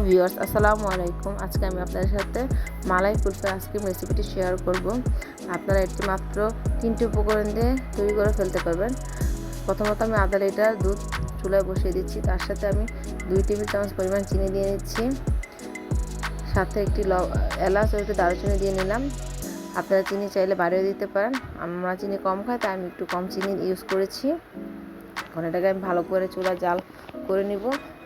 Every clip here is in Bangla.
ভিউয়ার্স আসসালামু আলাইকুম। আজকে আমি আপনাদের সাথে মালাই কুলফি আইসক্রিম রেসিপিটি শেয়ার করব। আপনারা এটি মাত্র 3টি উপকরণ দিয়ে তৈরি করে ফেলতে পারবেন। প্রথমত আমি আধা লিটার দুধ চুলায় বসিয়ে দিচ্ছি, তার সাথে আমি 2 টেবিল চামচ পরিমাণ চিনি দিয়ে নিচ্ছি, সাথে একটি এলাচ ও একটু দারুচিনি দিয়ে নিলাম। আপনারা চিনি চাইলে বাড়িয়ে দিতে পারেন, আমরা চিনি কম খাই তাই আমি একটু কম চিনি ইউজ করেছি। এখন এটাকে আমি ভালো করে চুলা জাল করে নিব,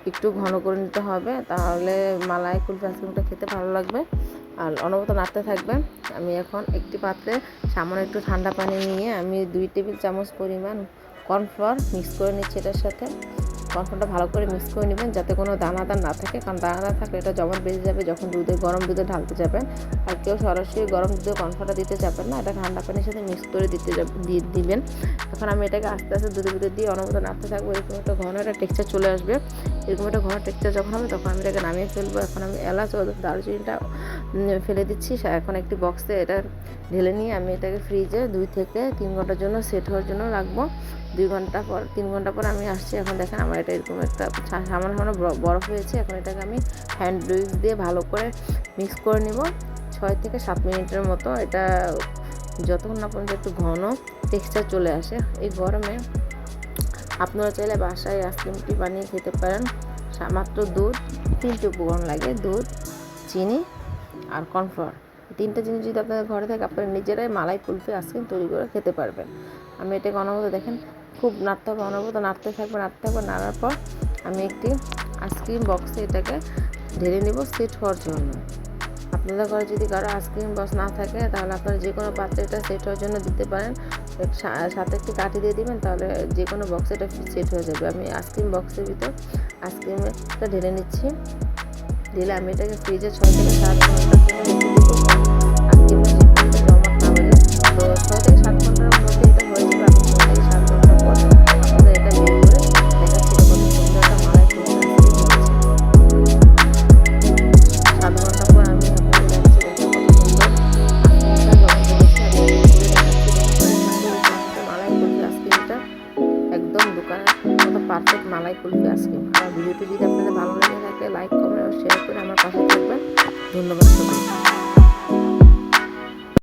একটু ঘন করে নিতে হবে, তাহলে মালাই কুলফি আইসক্রিমটা খেতে ভালো লাগবে আর অনবরত নাড়তে থাকবে। আমি এখন একটি পাত্রে সামান্য একটু ঠান্ডা পানি নিয়ে আমি 2 টেবিল চামচ পরিমাণ কর্নফ্লাওয়ার মিক্স করে নিচ্ছি। এটার সাথে কর্নফ্লাওয়ারটা ভালো করে মিক্স করে নেবেন যাতে কোনো দানাদার না থাকে, কারণ দানাদার থাকলে এটা জমাট বেঁধে যাবে যখন গরম দুধে ঢালতে যাবেন। আর কেউ সরাসরি গরম দুধে কর্নফ্লাওয়ারটা দিতে যাবেন না, এটা ঠান্ডা পানির সাথে মিক্স করে দিবেন। এখন আমি এটাকে আস্তে আস্তে দুধে দিয়ে অনবরত নাড়তে থাকবো। এরকম একটা ঘন একটা টেক্সচার চলে আসবে। এরকম একটা ঘন টেক্সচার যখন হবে তখন আমি এটাকে নামিয়ে ফেলবো। এখন আমি এলাচ ও দারুচিনিটা ফেলে দিচ্ছি। এখন একটি বক্সে এটা ঢেলে নিয়ে আমি এটাকে ফ্রিজে 2 থেকে 3 ঘন্টার জন্য সেট হওয়ার জন্য রাখবো। 3 ঘন্টা পর আমি আসছি। এখন দেখেন আমার এটা এরকম একটা সামান্য বরফ হয়েছে। এখন এটাকে আমি হ্যান্ড উইক্স দিয়ে ভালো করে মিক্স করে নিব 6 থেকে 7 মিনিটের মতো। এটা যতক্ষণ না পর্যন্ত একটু ঘন টেক্সচার চলে আসে। এই গরমে আপনারা চাইলে বাসায় আইসক্রিমটি বানিয়ে খেতে পারেন। মাত্র দুধ, 3টি উপকরণ লাগে, দুধ, চিনি আর কর্নফ্লাওয়ার। 3টা জিনিস যদি আপনাদের ঘরে থাকে আপনারা নিজেরাই মালাই কুলফি আইসক্রিম তৈরি করে খেতে পারবেন। আমি এটাকে অনবরত দেখেন খুব নাড়তে হবে, অনবরত নাড়তে থাকবে। নাড়ার পর আমি একটি আইসক্রিম বক্সে এটাকে ঢেলে নেব সেট হওয়ার জন্য। আপনাদের ঘরে যদি কারো আইসক্রিম বক্স না থাকে তাহলে আপনারা যে কোনো পাত্রে এটা সেট হওয়ার জন্য দিতে পারেন। সাথে একটি কাঠি দিয়ে দিবেন, তাহলে যে কোনো বক্সে এটা সেট হয়ে যাবে। আমি আইসক্রিম বক্সের ভিতর আইসক্রিমটা ঢেলে নিচ্ছি। ঢেলে আমি এটাকে ফ্রিজে 6 থেকে 7 ঘন্টার জন্য রেখে দেবো। আইসক্রিমটা জমাট না হলে তো 6 থেকে 7 ঘন্টার মধ্যে এটা হয়ে যাবে। আপনি 6 থেকে 7 ঘন্টা পর আপনারা এটা বের করে দেখাচ্ছি কত সুন্দর একটা মালাই কুলফি আইসক্রিম হয়েছে। 7 ঘন্টা পর আমি আপনাদের দেখাচ্ছি দেখেন কত সুন্দর আইসক্রিমটা জমাট বেঁধেছে। আমি বের করে দেখাচ্ছি মালাই কুলফি আইসক্রিমটা একদম দোকানের মতো পারফেক্ট মালাই কুলফি আইসক্রিম। আমার ভিডিওটি যদি আপনাদের ভালো লেগে থাকে লাইক, কমেন্ট ও শেয়ার করে আমার পাশে থাকবেন। ধন্যবাদ সবাইকে।